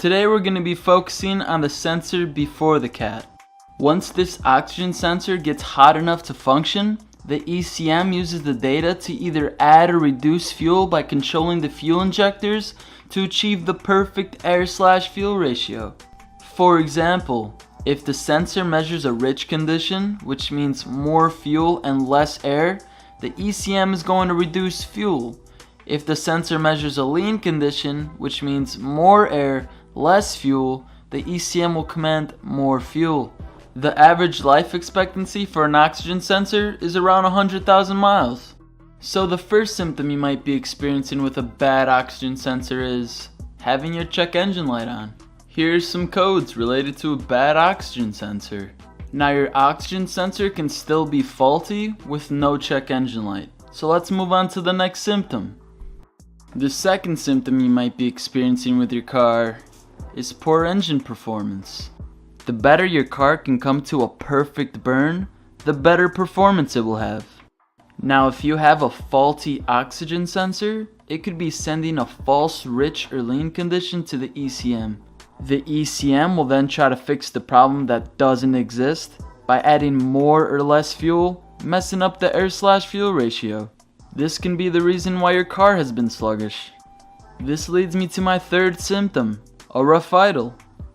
Today we're going to be focusing on the sensor before the cat. Once this oxygen sensor gets hot enough to function, the ECM uses the data to either add or reduce fuel by controlling the fuel injectors to achieve the perfect air/fuel ratio. For example, if the sensor measures a rich condition, which means more fuel and less air, the ECM is going to reduce fuel. If the sensor measures a lean condition, which means more air, less fuel, the ECM will command more fuel. The average life expectancy for an oxygen sensor is around 100,000 miles. So the first symptom you might be experiencing with a bad oxygen sensor is having your check engine light on. Here's some codes related to a bad oxygen sensor. Now your oxygen sensor can still be faulty with no check engine light. So let's move on to the next symptom. The second symptom you might be experiencing with your car is poor engine performance. The better your car can come to a perfect burn, the better performance it will have. Now if you have a faulty oxygen sensor, it could be sending a false rich or lean condition to the ECM. The ECM will then try to fix the problem that doesn't exist by adding more or less fuel, messing up the air/fuel ratio. This can be the reason why your car has been sluggish. This leads me to my third symptom, a rough idle.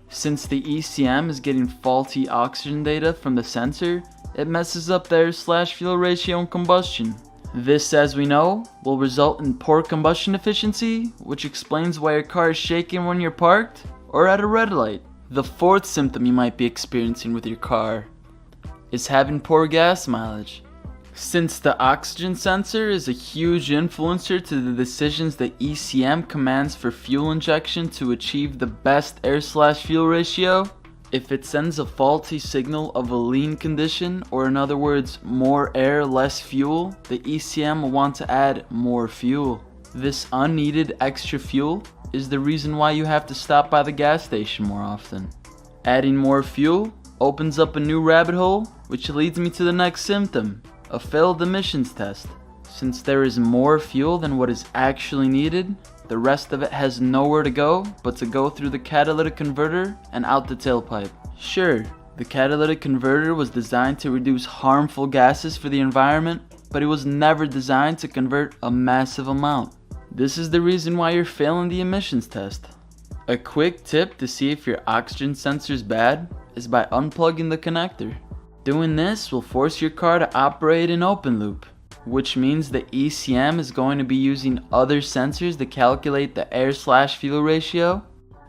Since the ECM is getting faulty oxygen data from the sensor, it messes up the air/fuel ratio in combustion. This, as we know, will result in poor combustion efficiency, which explains why your car is shaking when you're parked or at a red light. The fourth symptom you might be experiencing with your car is having poor gas mileage. Since the oxygen sensor is a huge influencer to the decisions the ECM commands for fuel injection to achieve the best air/fuel ratio, if it sends a faulty signal of a lean condition, or in other words, more air, less fuel, the ECM will want to add more fuel. This unneeded extra fuel is the reason why you have to stop by the gas station more often. Adding more fuel opens up a new rabbit hole, which leads me to the next symptom. A failed emissions test. Since there is more fuel than what is actually needed, the rest of it has nowhere to go but to go through the catalytic converter and out the tailpipe. Sure, the catalytic converter was designed to reduce harmful gases for the environment, but it was never designed to convert a massive amount. This is the reason why you're failing the emissions test. A quick tip to see if your oxygen sensor is bad is by unplugging the connector. Doing this will force your car to operate in open loop, which means the ECM is going to be using other sensors to calculate the air/fuel ratio,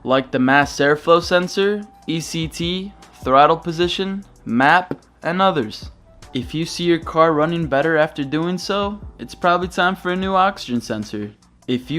like the mass airflow sensor, ECT, throttle position, MAP, and others. If you see your car running better after doing so, it's probably time for a new oxygen sensor. If you